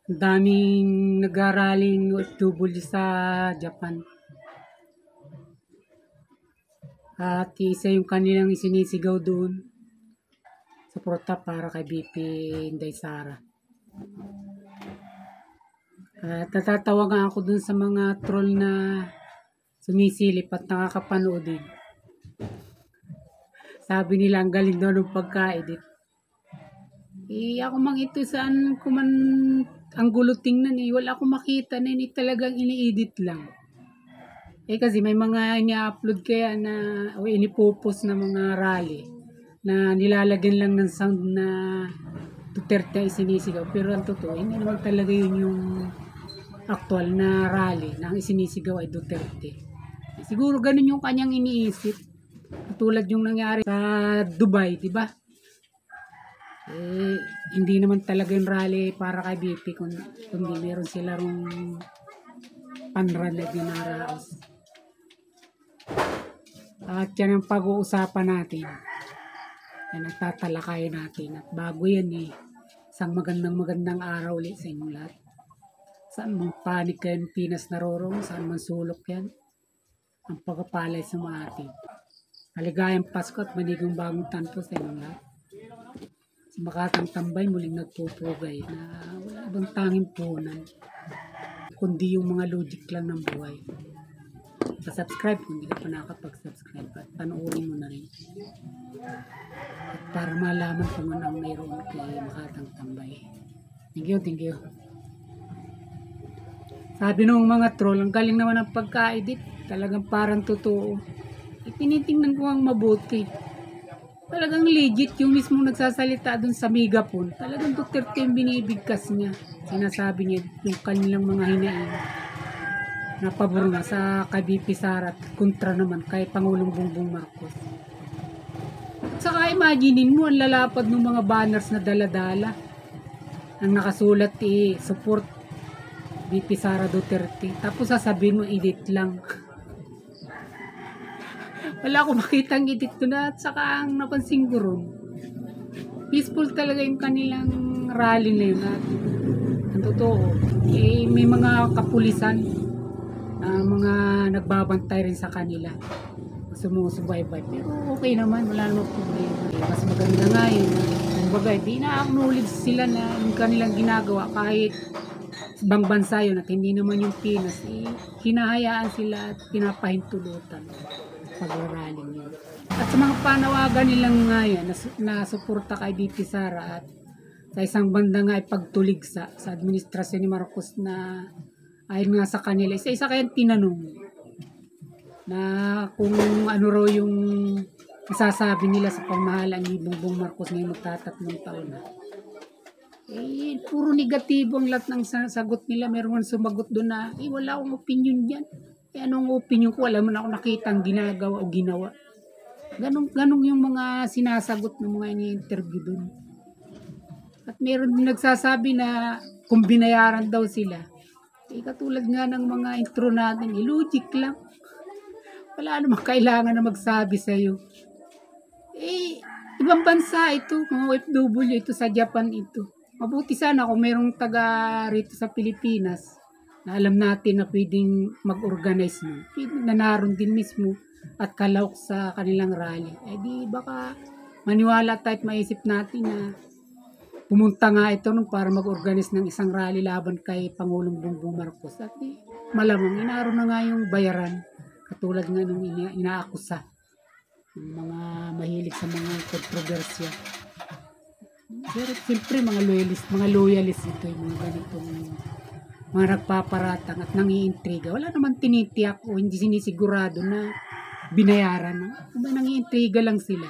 Ang daming nag-aaraling OFW sa Japan. At isa yung kanilang isinisigaw doon, suporta para kay BP Inday Sara. At natatawa nga ako dun sa mga troll na sumisilip at nakakapanood din. Sabi nila ang galing daw ng pagka-edit. Ako mang ito saan ko man ang gulo tingnan wala akong makita na hindi talagang ini-edit lang. Kasi may mga ini-upload kaya na o inipopos na mga rally na nilalagyan lang ng sound na Duterte ay sinisigaw. Pero ang totoo, hindi naman talaga yun yung actual na rally na ang isinisigaw ay Duterte. Siguro ganun yung kanyang iniisip. Katulad yung nangyari sa Dubai, di ba? Hindi naman talaga yung rally para kay BP kundi meron sila rong panran na dinaraos. At yan ang pag-uusapan natin. Yan ang tatalakayin natin. At bago yan isang magandang araw ulit sa inyong lahat. Saan mong panig kayo ng Pinas narorong, saan man sulok yan. Ang pagpapalay sa mga atin. Maligayang Pasko at manigong bagong tanpo sa inyong lahat. Si Makatang Tambay muling nagpupugay na wala bang tanging puhunan kundi yung mga logic lang ng buhay. Pa-subscribe kung hindi ka pa nakapag-subscribe at panoorin mo na rin. At para malaman kung ano ang mayroon kay Makatang Tambay. Thank you. Sabi nung mga troll, ang galing naman ang pagka-edit. Talagang parang totoo. Tinitingnan ko ang mabuti. Talagang legit yung mismo nagsasalita dun sa megapon. Talagang Duterte yung binibigkas niya. Sinasabi niya yung kanilang mga hinaing na pabor nga sa kay BP Sara at kontra naman kay Pangulong Bongbong Marcos. At saka imaginin mo ang lalapad ng mga banners na dala-dala. Ang nakasulat support BP Sara Duterte. Tapos sasabihin mo edit lang. Wala akong makitang edit doon at saka ang napansin ko ron. Peaceful talaga yung kanilang rally na yun. At ang totoo, may mga kapulisan mga nagbabantay rin sa kanila. Sumusubaybay. Pero okay naman, wala namang problema. Mas maganda nga yun. Kumbaga, di na-acknowledge sila na yung kanilang ginagawa kahit ibang bansa yun at hindi naman yung Pinas. Hinahayaan sila at pinapahintulutan pagraling yun. At sa mga panawagan nilang ngayon na suporta kay BP Sara at sa isang banda nga ay pagtulig sa administrasyon ni Marcos na ayon nga sa kanila, isa kayang tinanong na kung ano raw yung nasasabi nila sa pamahalaan ni Bongbong Marcos ngayong magtatatlong taon na. Puro negatibo ang lahat ng sagot nila. Meron sumagot doon na wala akong opinion dyan. Anong opinion ko? Wala man ako nakitang ginagawa o ginawa. Ganong yung mga sinasagot ng mga ini-interview doon. At meron din nagsasabi na kung binayaran daw sila. Katulad nga ng mga intro natin, logic lang. Wala namang kailangan na magsabi sa'yo. Ibang bansa ito, mga OFW ito sa Japan ito. Mabuti sana kung merong taga rito sa Pilipinas na alam natin na pwedeng mag-organize mo. Na naroon din mismo at kalawak sa kanilang rally. Di baka maniwala tayo at maisip natin na pumunta nga ito para mag-organize ng isang rally laban kay Pangulong Bongbong Marcos. At malamang inaaro na nga yung bayaran. Katulad nga nung inaakusa ng mga mahilig sa mga kontrobersya. Pero siyempre mga loyalist ito yung mga ganitong mga nagpaparatang at nangiintriga. Wala naman tinitiyak o hindi sinisigurado na binayaran. Nangiintriga lang sila.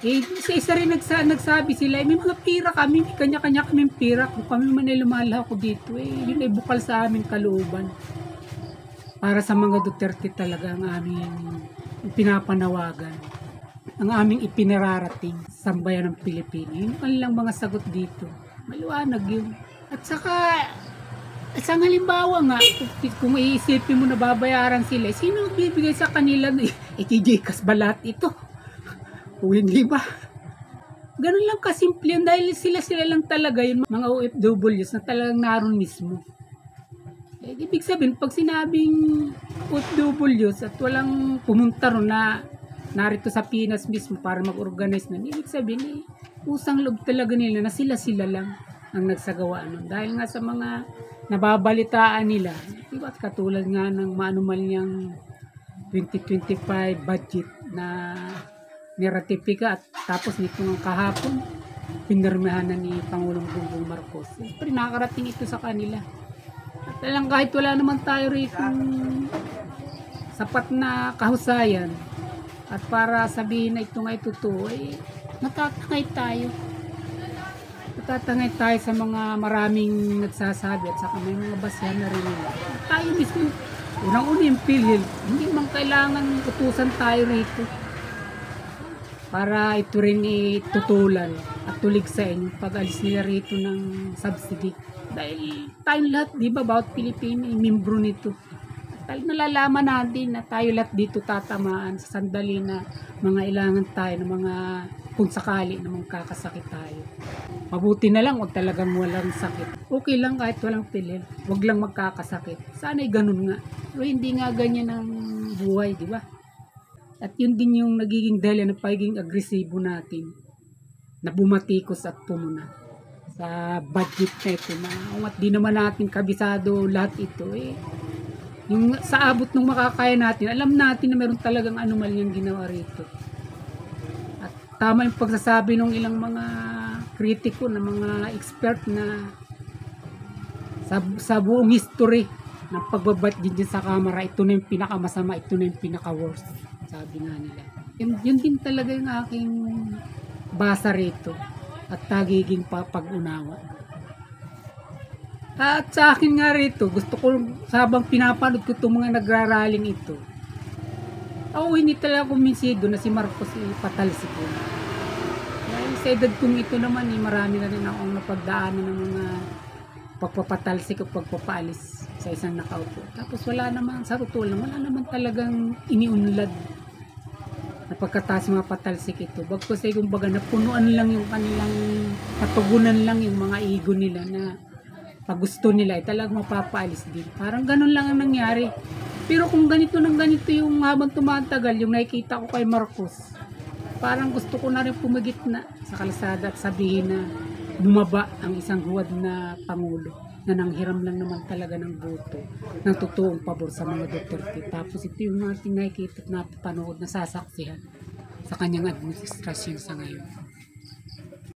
Isa rin nagsabi sila, may mga pira kami, may kanya-kanya kaming pira. Kung kami man ay lumalaw ko dito, yun ay bukal sa aming kalooban. Para sa mga Duterte talaga ang aming pinapanawagan. Ang aming ipinararating sa sambayan ng Pilipino. Yung kanilang mga sagot dito. Maliwanag yun. At saka, sa halimbawa nga, kung iisipin mo na babayaran sila, sino bibigay sa kanila? TJ Kasbalat ito. O hindi ba? Ganun lang kasimple yun dahil sila lang talaga yun, mga OFWs na talagang naroon mismo. Eh, ibig sabihin, pag sinabing OFWs at walang pumunta ron na narito sa Pinas mismo para mag-organize na, ibig sabihin, usang loob talaga nila na sila lang ang nagsagawa nun. Dahil nga sa mga nababalitaan nila, diba, katulad nga ng maanumal niyang 2025 budget na niratipika at tapos nito ng kahapon pinirmahan na ni Pangulong Bongbong Marcos. Siyempre nakakarating ito sa kanila. At alam, kahit wala naman tayo rito sapat na kahusayan at para sabihin na ito nga totoo, eh, natatangay tayo sa mga maraming nagsasabi at saka may mga basihan na rin nila. Tayo mismo, unang-una yung PhilHealth, hindi man kailangan utusan tayo rito para ito rin itutulan at tulig sa inyo pag alis nila rito ng subsidy. Dahil tayong lahat, di ba, bawat Pilipino ay membro nito. At nalalaman natin na tayo lahat dito tatamaan sa sandali na mga ilangan tayo ng mga kung sakali na magkakasakit tayo. Mabuti na lang huwag talagang walang sakit. Okay lang kahit walang pilil, huwag lang magkakasakit. Sana'y ganun nga. Pero hindi nga ganyan ang buhay, di ba? At yun din yung nagiging dahilan ng pagiging agresibo natin na bumatikos at pumuna sa budget na ito na at di naman natin kabisado lahat ito eh. Yung sa abot ng makakaya natin, alam natin na meron talagang anomalyang ginawa rito. At tama yung pagsasabi ng ilang mga kritiko na mga expert na sa buong history ng pagbabudget din sa kamera, ito na yung pinakamasama, ito na yung pinaka-worst. Sabi nga nila. Yun din talaga yung aking basa rito at tagiging pag-unawa. At sa akin nga rito, gusto ko habang pinapanood ko itong mga nagraraling ito, ako hindi talaga kuminsido na si Marcos ipatalsik ko. Dahil sa edad kong ito naman, marami na rin akong napagdaanan ng mga pagpapatalsik o pagpapaalis sa isang nakaupo. Tapos wala naman, sa totoo lang, wala naman talagang iniunlad na pagkataas mga patalsik ito. Bagkus ay kumbaga napunuan lang yung kanilang, patugunan lang yung mga ego nila na pag gusto nila ay talagang mapapaalis din. Parang ganun lang ang nangyari. Pero kung ganito yung habang tumatagal, yung nakikita ko kay Marcos, parang gusto ko na rin pumagit na sa kalsada at sabihin na bumaba ang isang huwad na Pangulo na nanghiram lang naman talaga ng boto ng totoong pabor sa mga Duterte. Tapos ito yung ating nakikita at napapanood na sasaksihan sa kanyang administrasyon sa ngayon.